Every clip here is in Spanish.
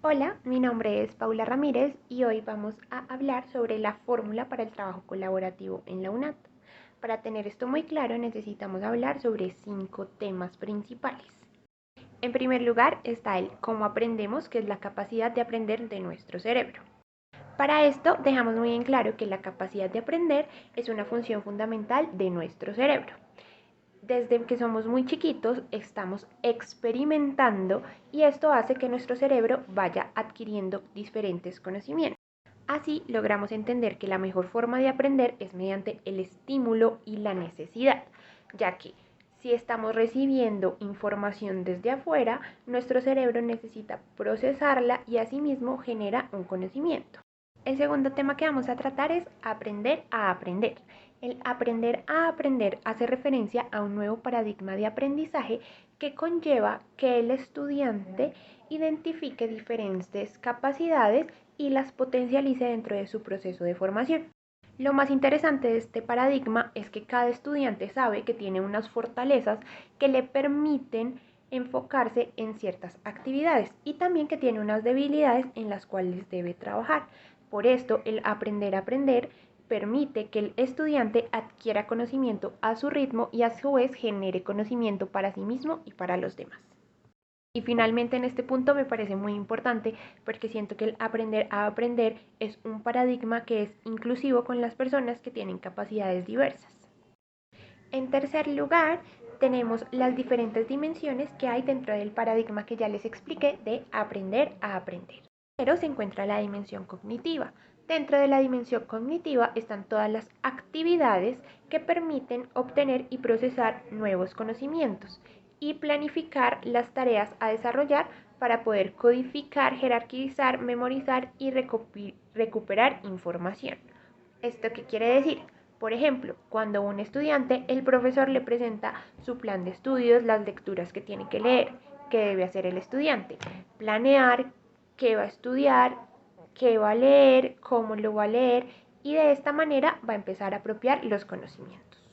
Hola, mi nombre es Paula Ramírez y hoy vamos a hablar sobre la fórmula para el trabajo colaborativo en la UNAT. Para tener esto muy claro necesitamos hablar sobre 5 temas principales. En primer lugar está el cómo aprendemos, que es la capacidad de aprender de nuestro cerebro. Para esto dejamos muy en claro que la capacidad de aprender es una función fundamental de nuestro cerebro. Desde que somos muy chiquitos estamos experimentando y esto hace que nuestro cerebro vaya adquiriendo diferentes conocimientos. Así logramos entender que la mejor forma de aprender es mediante el estímulo y la necesidad, ya que si estamos recibiendo información desde afuera, nuestro cerebro necesita procesarla y asimismo genera un conocimiento. El segundo tema que vamos a tratar es aprender a aprender. El aprender a aprender hace referencia a un nuevo paradigma de aprendizaje que conlleva que el estudiante identifique diferentes capacidades y las potencialice dentro de su proceso de formación. Lo más interesante de este paradigma es que cada estudiante sabe que tiene unas fortalezas que le permiten enfocarse en ciertas actividades y también que tiene unas debilidades en las cuales debe trabajar. Por esto, el aprender a aprender permite que el estudiante adquiera conocimiento a su ritmo y a su vez genere conocimiento para sí mismo y para los demás. Y finalmente en este punto me parece muy importante porque siento que el aprender a aprender es un paradigma que es inclusivo con las personas que tienen capacidades diversas. En tercer lugar, tenemos las diferentes dimensiones que hay dentro del paradigma que ya les expliqué de aprender a aprender. Pero se encuentra la dimensión cognitiva. Dentro de la dimensión cognitiva están todas las actividades que permiten obtener y procesar nuevos conocimientos y planificar las tareas a desarrollar para poder codificar, jerarquizar, memorizar y recuperar información. ¿Esto qué quiere decir? Por ejemplo, cuando un estudiante, el profesor le presenta su plan de estudios, las lecturas que tiene que leer, qué debe hacer el estudiante, planear qué va a estudiar, qué va a leer, cómo lo va a leer y de esta manera va a empezar a apropiar los conocimientos.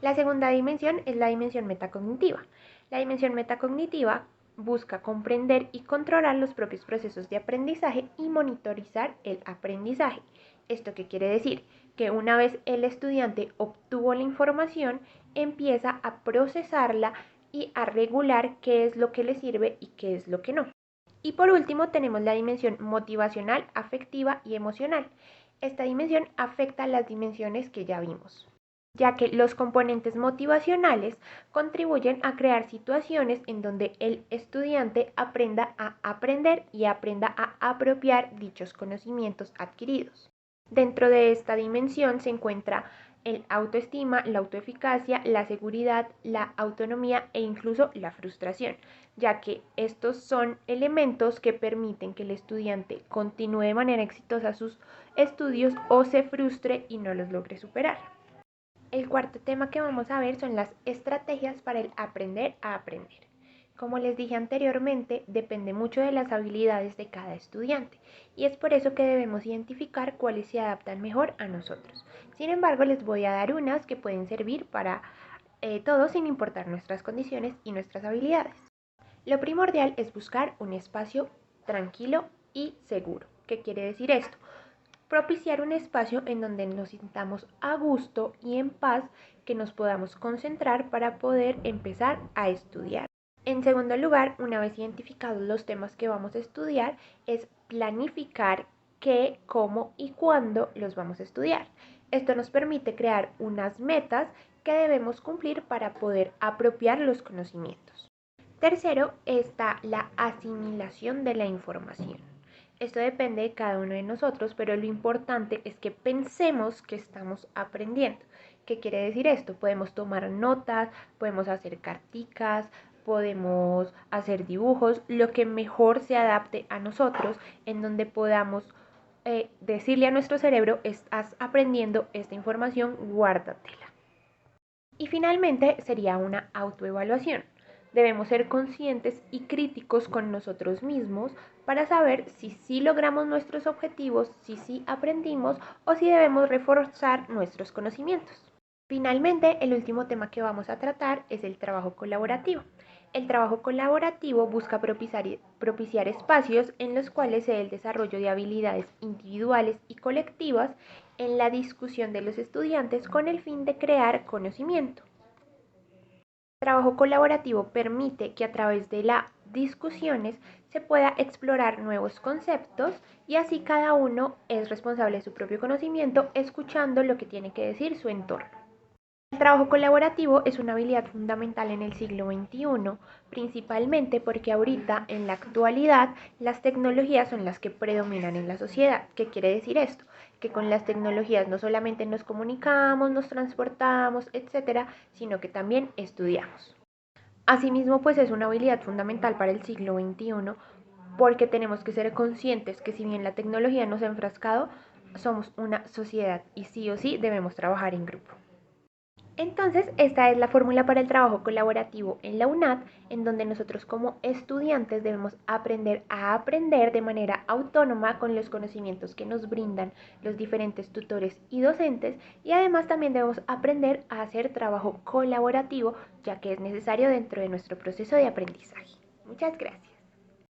La segunda dimensión es la dimensión metacognitiva. La dimensión metacognitiva busca comprender y controlar los propios procesos de aprendizaje y monitorizar el aprendizaje. ¿Esto qué quiere decir? Que una vez el estudiante obtuvo la información, empieza a procesarla y a regular qué es lo que le sirve y qué es lo que no. Y por último tenemos la dimensión motivacional, afectiva y emocional. Esta dimensión afecta a las dimensiones que ya vimos, ya que los componentes motivacionales contribuyen a crear situaciones en donde el estudiante aprenda a aprender y aprenda a apropiar dichos conocimientos adquiridos. Dentro de esta dimensión se encuentra el autoestima, la autoeficacia, la seguridad, la autonomía e incluso la frustración, ya que estos son elementos que permiten que el estudiante continúe de manera exitosa sus estudios o se frustre y no los logre superar. El cuarto tema que vamos a ver son las estrategias para el aprender a aprender. Como les dije anteriormente, depende mucho de las habilidades de cada estudiante y es por eso que debemos identificar cuáles se adaptan mejor a nosotros. Sin embargo, les voy a dar unas que pueden servir para todos sin importar nuestras condiciones y nuestras habilidades. Lo primordial es buscar un espacio tranquilo y seguro. ¿Qué quiere decir esto? Propiciar un espacio en donde nos sintamos a gusto y en paz, que nos podamos concentrar para poder empezar a estudiar. En segundo lugar, una vez identificados los temas que vamos a estudiar, es planificar qué, cómo y cuándo los vamos a estudiar. Esto nos permite crear unas metas que debemos cumplir para poder apropiar los conocimientos. Tercero está la asimilación de la información. Esto depende de cada uno de nosotros, pero lo importante es que pensemos que estamos aprendiendo. ¿Qué quiere decir esto? Podemos tomar notas, podemos hacer carticas, podemos hacer dibujos, lo que mejor se adapte a nosotros, en donde podamos decirle a nuestro cerebro, estás aprendiendo esta información, guárdatela. Y finalmente sería una autoevaluación. Debemos ser conscientes y críticos con nosotros mismos para saber si sí logramos nuestros objetivos, si sí aprendimos o si debemos reforzar nuestros conocimientos. Finalmente, el último tema que vamos a tratar es el trabajo colaborativo. El trabajo colaborativo busca propiciar espacios en los cuales se dé el desarrollo de habilidades individuales y colectivas en la discusión de los estudiantes con el fin de crear conocimiento. El trabajo colaborativo permite que a través de las discusiones se pueda explorar nuevos conceptos y así cada uno es responsable de su propio conocimiento, escuchando lo que tiene que decir su entorno. El trabajo colaborativo es una habilidad fundamental en el siglo XXI, principalmente porque ahorita, en la actualidad, las tecnologías son las que predominan en la sociedad. ¿Qué quiere decir esto? Que con las tecnologías no solamente nos comunicamos, nos transportamos, etcétera, sino que también estudiamos. Asimismo, pues es una habilidad fundamental para el siglo XXI porque tenemos que ser conscientes que si bien la tecnología nos ha enfrascado, somos una sociedad y sí o sí debemos trabajar en grupo. Entonces, esta es la fórmula para el trabajo colaborativo en la UNAD, en donde nosotros como estudiantes debemos aprender a aprender de manera autónoma con los conocimientos que nos brindan los diferentes tutores y docentes, y además también debemos aprender a hacer trabajo colaborativo, ya que es necesario dentro de nuestro proceso de aprendizaje. Muchas gracias.